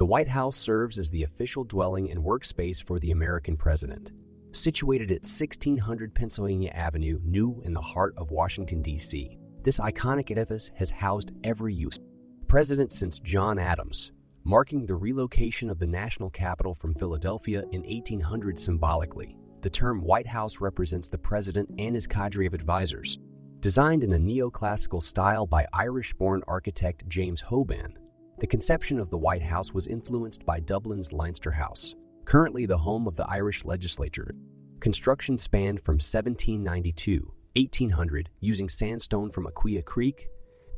The White House serves as the official dwelling and workspace for the American president. Situated at 1600 Pennsylvania Avenue, new in the heart of Washington, D.C., this iconic edifice has housed every U.S. president since John Adams, marking the relocation of the national capital from Philadelphia in 1800 symbolically. The term White House represents the president and his cadre of advisors. Designed in a neoclassical style by Irish-born architect James Hoban, the conception of the White House was influenced by Dublin's Leinster House, currently the home of the Irish legislature. Construction spanned from 1792 1800 using sandstone from Aquia Creek,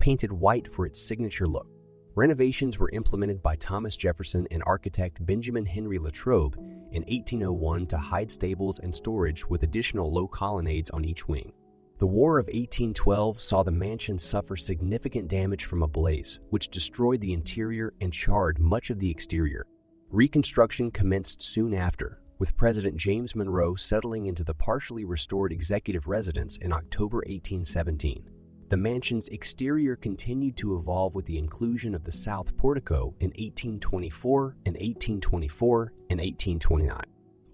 painted white for its signature look. Renovations were implemented by Thomas Jefferson and architect Benjamin Henry Latrobe in 1801 to hide stables and storage with additional low colonnades on each wing. The War of 1812 saw the mansion suffer significant damage from a blaze, which destroyed the interior and charred much of the exterior. Reconstruction commenced soon after, with President James Monroe settling into the partially restored executive residence in October 1817. The mansion's exterior continued to evolve with the inclusion of the south portico in 1824 and 1824 and 1829.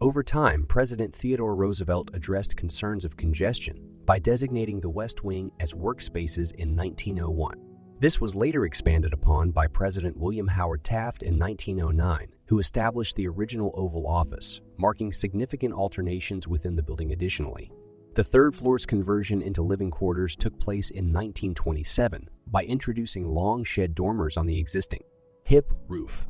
Over time, President Theodore Roosevelt addressed concerns of congestion by designating the West Wing as workspaces in 1901. This was later expanded upon by President William Howard Taft in 1909, who established the original Oval Office, marking significant alternations within the building additionally. The third floor's conversion into living quarters took place in 1927 by introducing long shed dormers on the existing hip roof.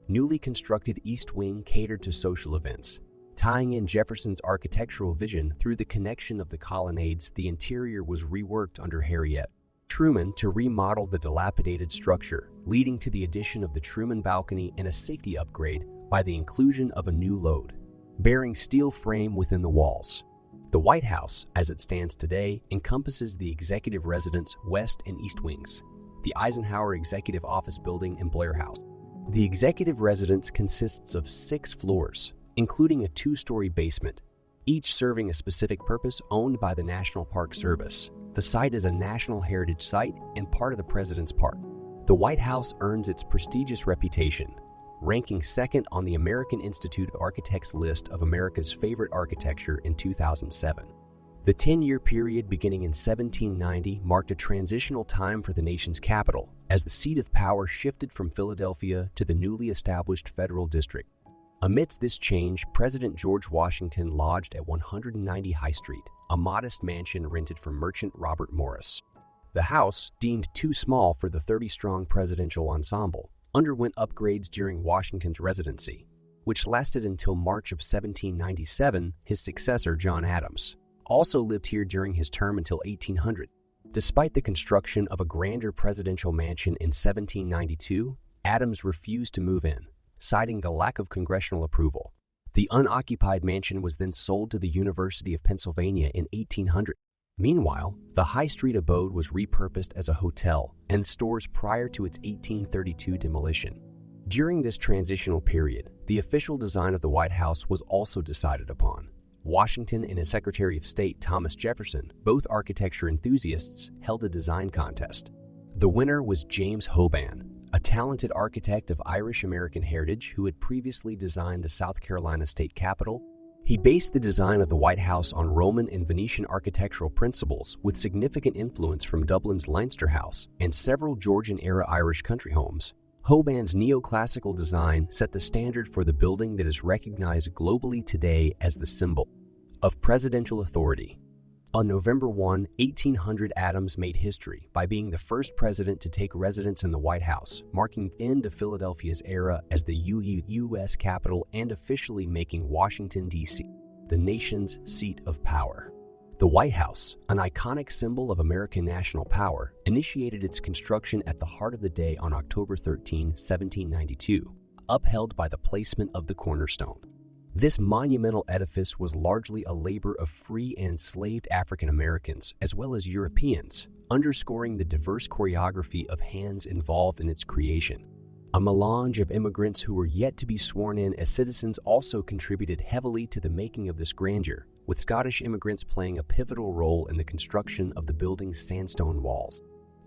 Newly constructed East Wing catered to social events. Tying in Jefferson's architectural vision through the connection of the colonnades, the interior was reworked under Harriet Truman to remodel the dilapidated structure, leading to the addition of the Truman balcony and a safety upgrade by the inclusion of a new load-bearing steel frame within the walls. The White House, as it stands today, encompasses the executive residence, West and East Wings, the Eisenhower Executive Office Building, and Blair House. The executive residence consists of 6 floors, including a 2-story basement, each serving a specific purpose owned by the National Park Service. The site is a National Heritage Site and part of the President's Park. The White House earns its prestigious reputation, ranking second on the American Institute of Architects list of America's favorite architecture in 2007. The 10-year period beginning in 1790 marked a transitional time for the nation's capital, as the seat of power shifted from Philadelphia to the newly established Federal District. Amidst this change, President George Washington lodged at 190 High Street, a modest mansion rented from merchant Robert Morris. The house, deemed too small for the 30-strong presidential ensemble, underwent upgrades during Washington's residency, which lasted until March of 1797. His successor, John Adams, also lived here during his term until 1800. Despite the construction of a grander presidential mansion in 1792, Adams refused to move in, citing the lack of congressional approval. The unoccupied mansion was then sold to the University of Pennsylvania in 1800. Meanwhile, the High Street abode was repurposed as a hotel and stores prior to its 1832 demolition. During this transitional period, the official design of the White House was also decided upon. Washington and his Secretary of State, Thomas Jefferson, both architecture enthusiasts, held a design contest. The winner was James Hoban, a talented architect of Irish-American heritage who had previously designed the South Carolina state capitol. He based the design of the White House on Roman and Venetian architectural principles with significant influence from Dublin's Leinster House and several Georgian-era Irish country homes. Hoban's neoclassical design set the standard for the building that is recognized globally today as the symbol of presidential authority. On November 1, 1800, Adams made history by being the first president to take residence in the White House, marking the end of Philadelphia's era as the U.S. capital and officially making Washington, D.C. the nation's seat of power. The White House, an iconic symbol of American national power, initiated its construction at the heart of the day on October 13, 1792, upheld by the placement of the cornerstone. This monumental edifice was largely a labor of free and enslaved African Americans as well as Europeans, underscoring the diverse choreography of hands involved in its creation. A melange of immigrants who were yet to be sworn in as citizens also contributed heavily to the making of this grandeur, with Scottish immigrants playing a pivotal role in the construction of the building's sandstone walls.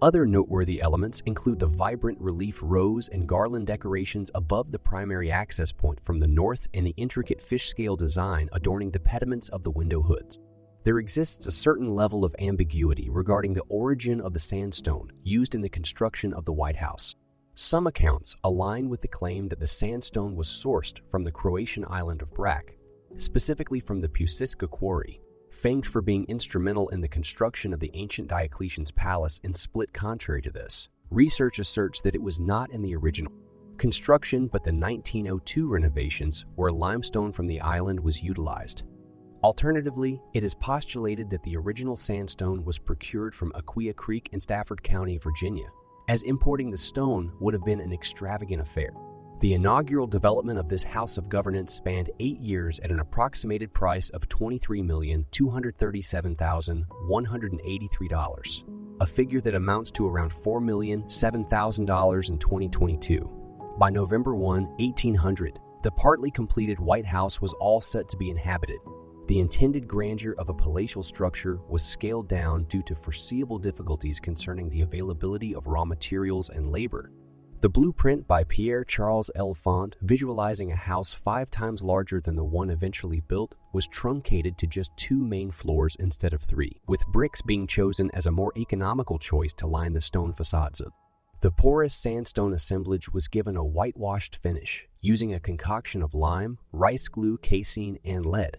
Other noteworthy elements include the vibrant relief rose and garland decorations above the primary access point from the north and the intricate fish-scale design adorning the pediments of the window hoods. There exists a certain level of ambiguity regarding the origin of the sandstone used in the construction of the White House. Some accounts align with the claim that the sandstone was sourced from the Croatian island of Brač, specifically from the Pusiska quarry, famed for being instrumental in the construction of the ancient Diocletian's palace. In split contrary to this, research asserts that it was not in the original construction but the 1902 renovations where limestone from the island was utilized. Alternatively, it is postulated that the original sandstone was procured from Aquia Creek in Stafford County, Virginia, as importing the stone would have been an extravagant affair. The inaugural development of this house of governance spanned 8 years at an approximated price of $23,237,183, a figure that amounts to around $4,007,000 in 2022. By November 1, 1800, the partly completed White House was all set to be inhabited. The intended grandeur of a palatial structure was scaled down due to foreseeable difficulties concerning the availability of raw materials and labor. The blueprint by Pierre Charles L. Font, visualizing a house 5 times larger than the one eventually built, was truncated to just 2 main floors instead of 3, with bricks being chosen as a more economical choice to line the stone facades of. The porous sandstone assemblage was given a whitewashed finish, using a concoction of lime, rice glue, casein, and lead,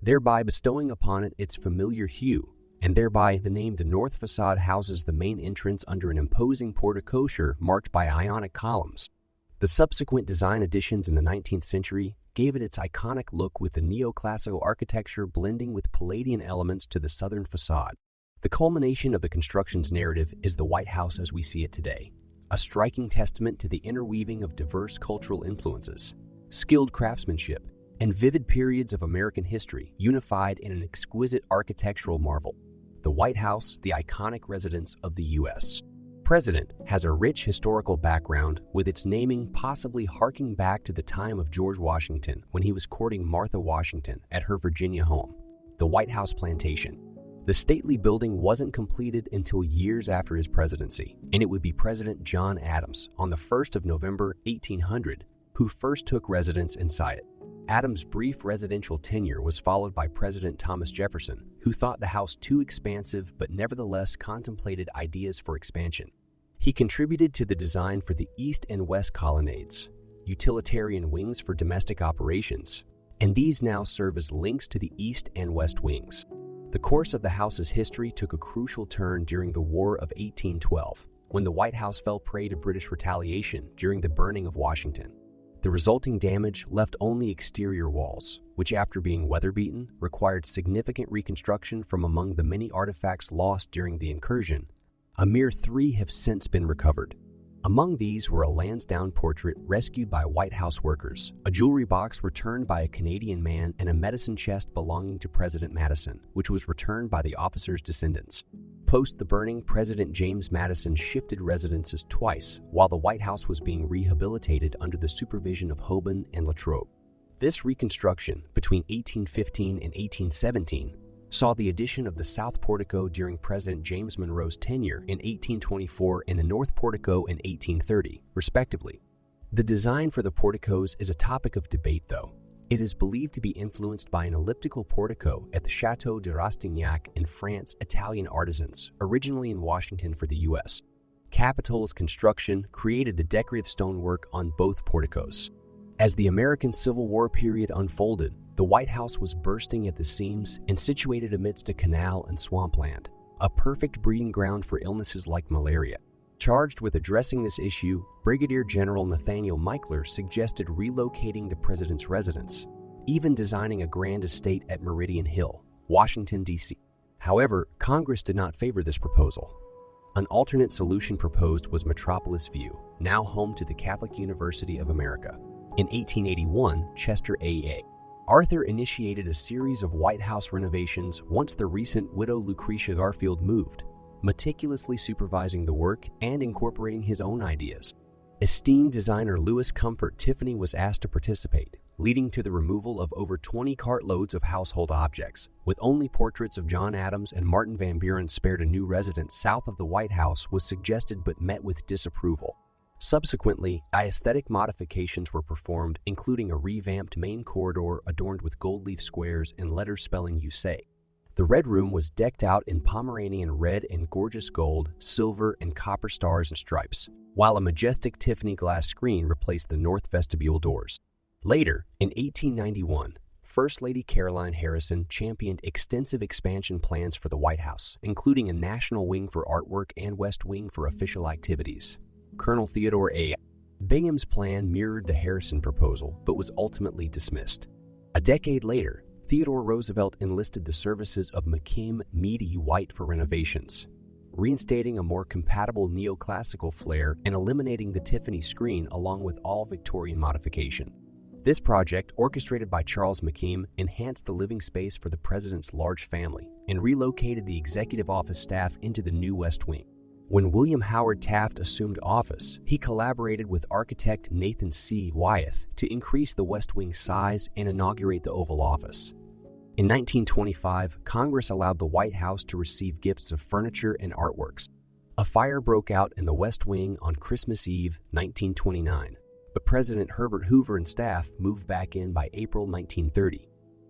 thereby bestowing upon it its familiar hue, and thereby the name. The north facade houses the main entrance under an imposing porticosure marked by Ionic columns. The subsequent design additions in the 19th century gave it its iconic look, with the neoclassical architecture blending with Palladian elements to the southern facade. The culmination of the construction's narrative is the White House as we see it today, a striking testament to the interweaving of diverse cultural influences, skilled craftsmanship, and vivid periods of American history unified in an exquisite architectural marvel. The White House, the iconic residence of the U.S. president, has a rich historical background, with its naming possibly harking back to the time of George Washington when he was courting Martha Washington at her Virginia home, the White House plantation. The stately building wasn't completed until years after his presidency, and it would be President John Adams, on the 1st of November, 1800, who first took residence inside it. Adams' brief residential tenure was followed by President Thomas Jefferson, who thought the house too expansive but nevertheless contemplated ideas for expansion. He contributed to the design for the east and west colonnades, utilitarian wings for domestic operations, and these now serve as links to the east and west wings. The course of the house's history took a crucial turn during the War of 1812, when the White House fell prey to British retaliation during the burning of Washington. The resulting damage left only exterior walls, which after being weather-beaten, required significant reconstruction from among the many artifacts lost during the incursion. A mere 3 have since been recovered. Among these were a Lansdowne portrait rescued by White House workers, a jewelry box returned by a Canadian man, and a medicine chest belonging to President Madison, which was returned by the officer's descendants. Post the burning, President James Madison shifted residences twice while the White House was being rehabilitated under the supervision of Hoban and Latrobe. This reconstruction, between 1815 and 1817, saw the addition of the South Portico during President James Monroe's tenure in 1824 and the North Portico in 1830, respectively. The design for the porticos is a topic of debate, though. It is believed to be influenced by an elliptical portico at the Château de Rastignac in France. Italian artisans, originally in Washington for the U.S. Capitol's construction, created the decorative stonework on both porticos. As the American Civil War period unfolded, the White House was bursting at the seams and situated amidst a canal and swampland, a perfect breeding ground for illnesses like malaria. Charged with addressing this issue, Brigadier General Nathaniel Michler suggested relocating the president's residence, even designing a grand estate at Meridian Hill, Washington, D.C. However, Congress did not favor this proposal. An alternate solution proposed was Metropolis View, now home to the Catholic University of America. In 1881, Chester A.A. Arthur initiated a series of White House renovations once the recent widow Lucretia Garfield moved, meticulously supervising the work and incorporating his own ideas. Esteemed designer Louis Comfort Tiffany was asked to participate, leading to the removal of over 20 cartloads of household objects. With only portraits of John Adams and Martin Van Buren spared, a new residence south of the White House was suggested but met with disapproval. Subsequently, aesthetic modifications were performed, including a revamped main corridor adorned with gold leaf squares and letters spelling USA. The Red Room was decked out in Pomeranian red and gorgeous gold, silver, and copper stars and stripes, while a majestic Tiffany glass screen replaced the north vestibule doors. Later, in 1891, First Lady Caroline Harrison championed extensive expansion plans for the White House, including a national wing for artwork and West Wing for official activities. Colonel Theodore A. Bingham's plan mirrored the Harrison proposal, but was ultimately dismissed. A decade later, Theodore Roosevelt enlisted the services of McKim Meady White for renovations, reinstating a more compatible neoclassical flair and eliminating the Tiffany screen along with all Victorian modification. This project, orchestrated by Charles McKim, enhanced the living space for the president's large family and relocated the executive office staff into the new West Wing. When William Howard Taft assumed office, he collaborated with architect Nathan C. Wyeth to increase the West Wing size and inaugurate the Oval Office. In 1925, Congress allowed the White House to receive gifts of furniture and artworks. A fire broke out in the West Wing on Christmas Eve, 1929, but President Herbert Hoover and staff moved back in by April 1930.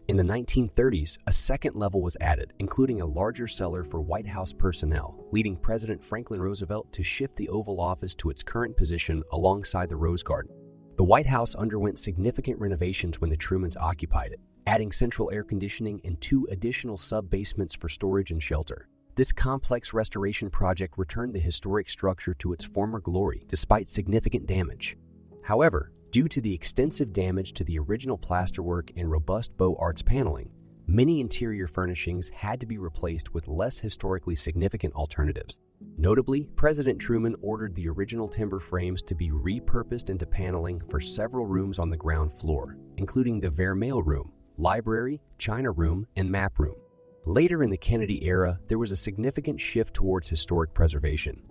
In the 1930s, a second level was added, including a larger cellar for White House personnel, leading President Franklin Roosevelt to shift the Oval Office to its current position alongside the Rose Garden. The White House underwent significant renovations when the Trumans occupied it, adding central air conditioning and 2 additional sub-basements for storage and shelter. This complex restoration project returned the historic structure to its former glory despite significant damage. However, due to the extensive damage to the original plasterwork and robust Beaux Arts paneling, many interior furnishings had to be replaced with less historically significant alternatives. Notably, President Truman ordered the original timber frames to be repurposed into paneling for several rooms on the ground floor, including the Vermeil Room, Library, China Room, and Map Room. Later in the Kennedy era, there was a significant shift towards historic preservation.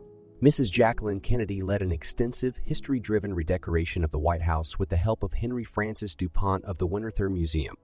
Mrs. Jacqueline Kennedy led an extensive, history-driven redecoration of the White House with the help of Henry Francis DuPont of the Winterthur Museum.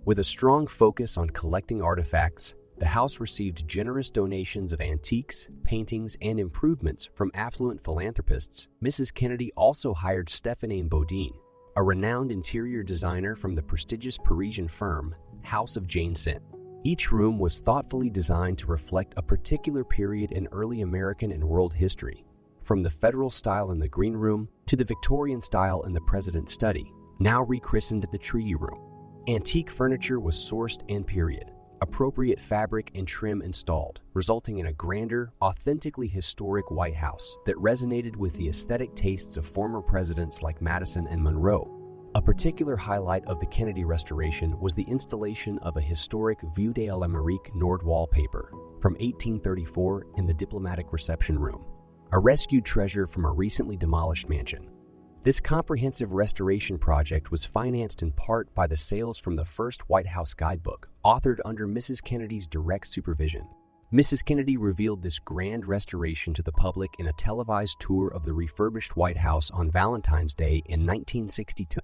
With a strong focus on collecting artifacts, the house received generous donations of antiques, paintings, and improvements from affluent philanthropists. Mrs. Kennedy also hired Stéphane Bodin, a renowned interior designer from the prestigious Parisian firm House of Jane St. Each room was thoughtfully designed to reflect a particular period in early American and world history, from the Federal style in the Green Room to the Victorian style in the President's Study, now rechristened the Treaty Room. Antique furniture was sourced and period, appropriate fabric and trim installed, resulting in a grander, authentically historic White House that resonated with the aesthetic tastes of former presidents like Madison and Monroe. A particular highlight of the Kennedy restoration was the installation of a historic Vue de l'Amérique Nord wallpaper from 1834 in the diplomatic reception room, a rescued treasure from a recently demolished mansion. This comprehensive restoration project was financed in part by the sales from the first White House guidebook, authored under Mrs. Kennedy's direct supervision. Mrs. Kennedy revealed this grand restoration to the public in a televised tour of the refurbished White House on Valentine's Day in 1962.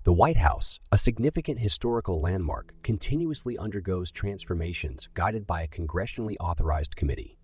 The White House, a significant historical landmark, continuously undergoes transformations guided by a congressionally authorized committee.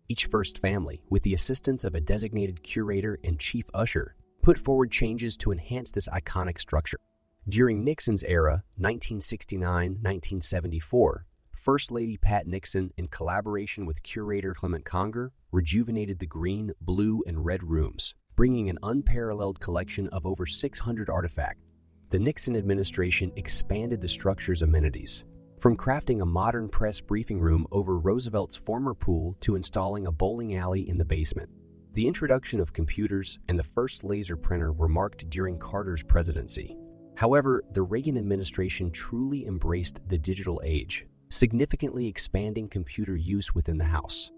Each first family, with the assistance of a designated curator and chief usher, put forward changes to enhance this iconic structure. During Nixon's era, 1969-1974, First Lady Pat Nixon, in collaboration with curator Clement Conger, rejuvenated the green, blue, and red rooms, bringing an unparalleled collection of over 600 artifacts. The Nixon administration expanded the structure's amenities, from crafting a modern press briefing room over Roosevelt's former pool to installing a bowling alley in the basement. The introduction of computers and the first laser printer were marked during Carter's presidency. However, the Reagan administration truly embraced the digital age, significantly expanding computer use within the House.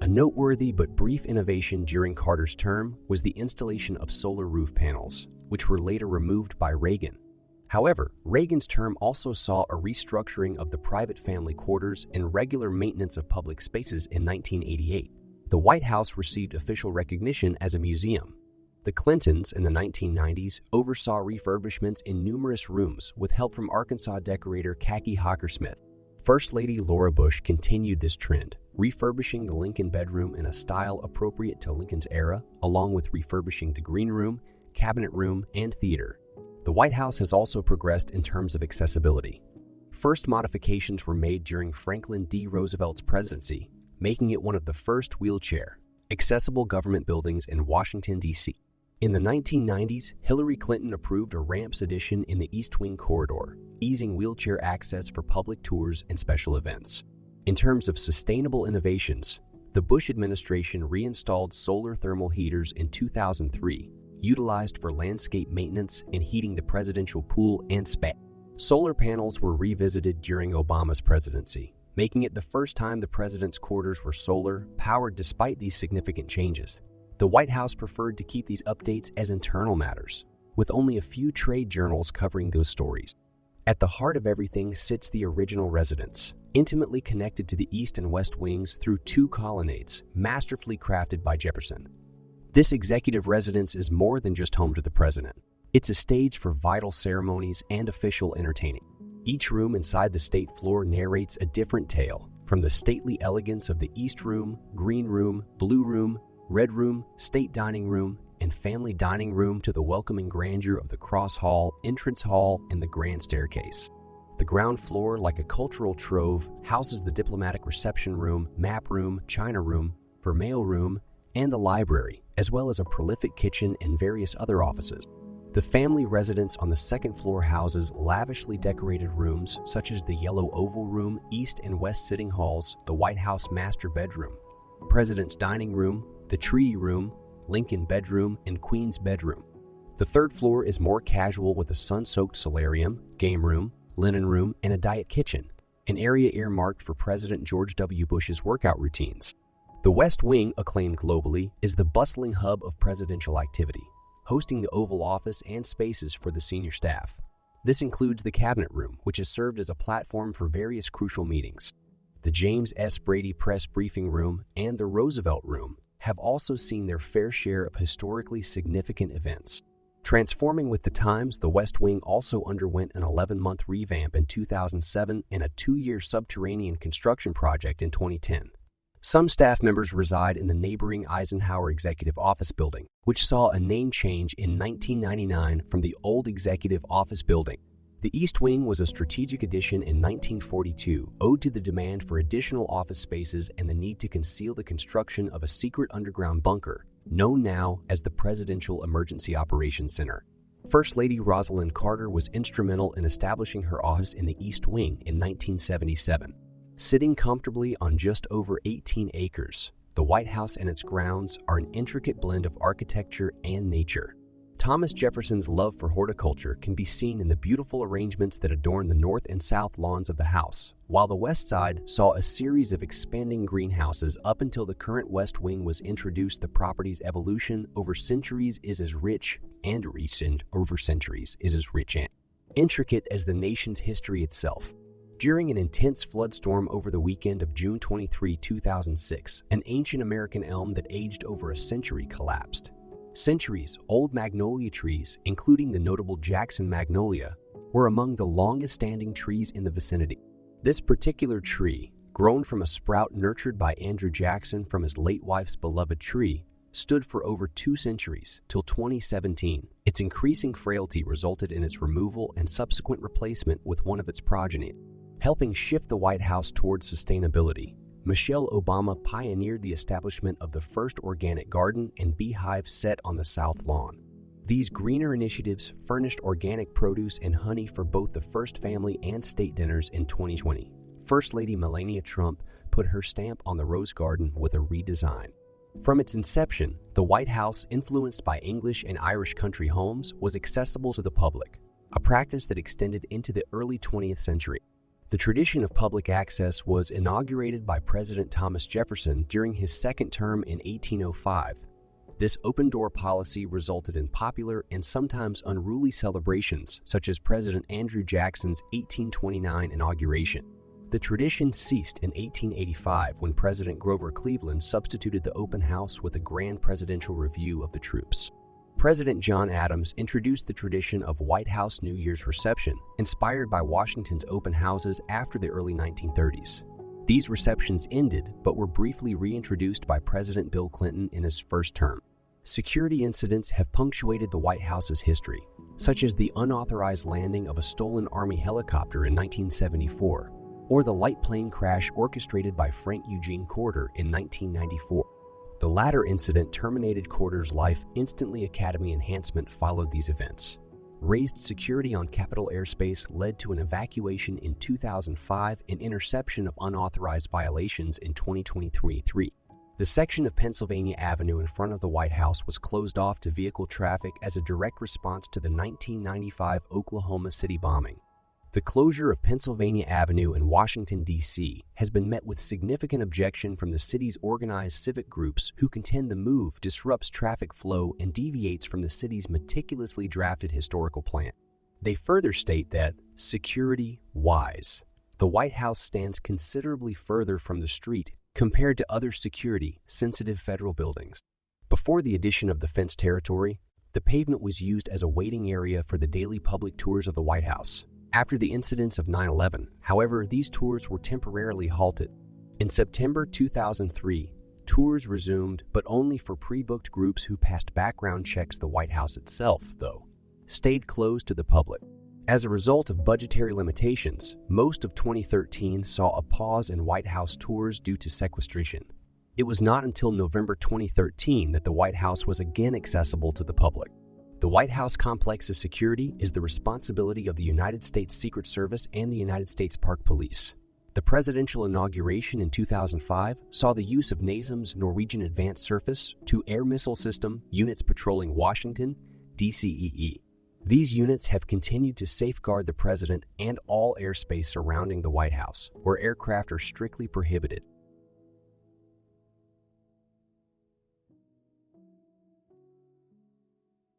A noteworthy but brief innovation during Carter's term was the installation of solar roof panels, which were later removed by Reagan. However, Reagan's term also saw a restructuring of the private family quarters and regular maintenance of public spaces in 1988. The White House received official recognition as a museum. The Clintons in the 1990s oversaw refurbishments in numerous rooms with help from Arkansas decorator Khaki Hockersmith. First Lady Laura Bush continued this trend, refurbishing the Lincoln bedroom in a style appropriate to Lincoln's era, along with refurbishing the green room, cabinet room, and theater. The White House has also progressed in terms of accessibility. First modifications were made during Franklin D. Roosevelt's presidency, making it one of the first wheelchair-accessible government buildings in Washington, D.C. In the 1990s, Hillary Clinton approved a ramps addition in the East Wing corridor, easing wheelchair access for public tours and special events. In terms of sustainable innovations, the Bush administration reinstalled solar thermal heaters in 2003, utilized for landscape maintenance and heating the presidential pool and spa. Solar panels were revisited during Obama's presidency, making it the first time the president's quarters were solar-powered despite these significant changes. The White House preferred to keep these updates as internal matters, with only a few trade journals covering those stories. At the heart of everything sits the original residence, intimately connected to the east and west wings through two colonnades, masterfully crafted by Jefferson. This executive residence is more than just home to the president. It's a stage for vital ceremonies and official entertaining. Each room inside the state floor narrates a different tale, from the stately elegance of the East Room, Green Room, Blue Room, Red Room, State Dining Room, and Family Dining Room to the welcoming grandeur of the Cross Hall, Entrance Hall, and the Grand Staircase. The ground floor, like a cultural trove, houses the Diplomatic Reception Room, Map Room, China Room, Vermeil Room, and the library, as well as a prolific kitchen and various other offices. The family residence on the second floor houses lavishly decorated rooms such as the Yellow Oval Room, East and West Sitting Halls, the White House Master Bedroom, President's Dining Room, the Treaty Room, Lincoln Bedroom, and Queen's Bedroom. The third floor is more casual with a sun-soaked solarium, game room, linen room, and a diet kitchen, an area earmarked for President George W. Bush's workout routines. The West Wing, acclaimed globally, is the bustling hub of presidential activity, hosting the Oval Office and spaces for the senior staff. This includes the Cabinet Room, which has served as a platform for various crucial meetings. The James S. Brady Press Briefing Room and the Roosevelt Room have also seen their fair share of historically significant events. Transforming with the times, the West Wing also underwent an 11-month revamp in 2007 and a 2-year subterranean construction project in 2010. Some staff members reside in the neighboring Eisenhower Executive Office Building, which saw a name change in 1999 from the old Executive Office Building. The East Wing was a strategic addition in 1942, owed to the demand for additional office spaces and the need to conceal the construction of a secret underground bunker, known now as the Presidential Emergency Operations Center. First Lady Rosalind Carter was instrumental in establishing her office in the East Wing in 1977. Sitting comfortably on just over 18 acres, the White House and its grounds are an intricate blend of architecture and nature. Thomas Jefferson's love for horticulture can be seen in the beautiful arrangements that adorn the north and south lawns of the house, while the west side saw a series of expanding greenhouses up until the current West Wing was introduced. The property's evolution over centuries is as rich and intricate as the nation's history itself. During an intense flood storm over the weekend of June 23, 2006, an ancient American elm that aged over a century collapsed. Centuries-old magnolia trees, including the notable Jackson magnolia, were among the longest-standing trees in the vicinity. This particular tree, grown from a sprout nurtured by Andrew Jackson from his late wife's beloved tree, stood for over 2 centuries, till 2017. Its increasing frailty resulted in its removal and subsequent replacement with one of its progeny. Helping shift the White House towards sustainability, Michelle Obama pioneered the establishment of the first organic garden and beehive set on the South Lawn. These greener initiatives furnished organic produce and honey for both the first family and state dinners in 2020. First Lady Melania Trump put her stamp on the Rose Garden with a redesign. From its inception, the White House, influenced by English and Irish country homes, was accessible to the public, a practice that extended into the early 20th century. The tradition of public access was inaugurated by President Thomas Jefferson during his second term in 1805. This open-door policy resulted in popular and sometimes unruly celebrations, such as President Andrew Jackson's 1829 inauguration. The tradition ceased in 1885 when President Grover Cleveland substituted the open house with a grand presidential review of the troops. President John Adams introduced the tradition of White House New Year's reception, inspired by Washington's open houses after the early 1930s. These receptions ended but were briefly reintroduced by President Bill Clinton in his first term. Security incidents have punctuated the White House's history, such as the unauthorized landing of a stolen Army helicopter in 1974, or the light plane crash orchestrated by Frank Eugene Corder in 1994. The latter incident terminated Corder's life. Instantly, Academy enhancement followed these events. Raised security on Capitol airspace led to an evacuation in 2005 and interception of unauthorized violations in 2023. The section of Pennsylvania Avenue in front of the White House was closed off to vehicle traffic as a direct response to the 1995 Oklahoma City bombing. The closure of Pennsylvania Avenue in Washington, D.C. has been met with significant objection from the city's organized civic groups who contend the move disrupts traffic flow and deviates from the city's meticulously drafted historical plan. They further state that, security-wise, the White House stands considerably further from the street compared to other security-sensitive federal buildings. Before the addition of the fenced territory, the pavement was used as a waiting area for the daily public tours of the White House. After the incidents of 9/11, however, these tours were temporarily halted. In September 2003, tours resumed, but only for pre-booked groups who passed background checks. The White House itself, though, stayed closed to the public. As a result of budgetary limitations, most of 2013 saw a pause in White House tours due to sequestration. It was not until November 2013 that the White House was again accessible to the public. The White House complex's security is the responsibility of the United States Secret Service and the United States Park Police. The presidential inauguration in 2005 saw the use of NASAM's Norwegian Advanced Surface-to-Air Missile System units patrolling Washington, D.C. These units have continued to safeguard the president and all airspace surrounding the White House, where aircraft are strictly prohibited.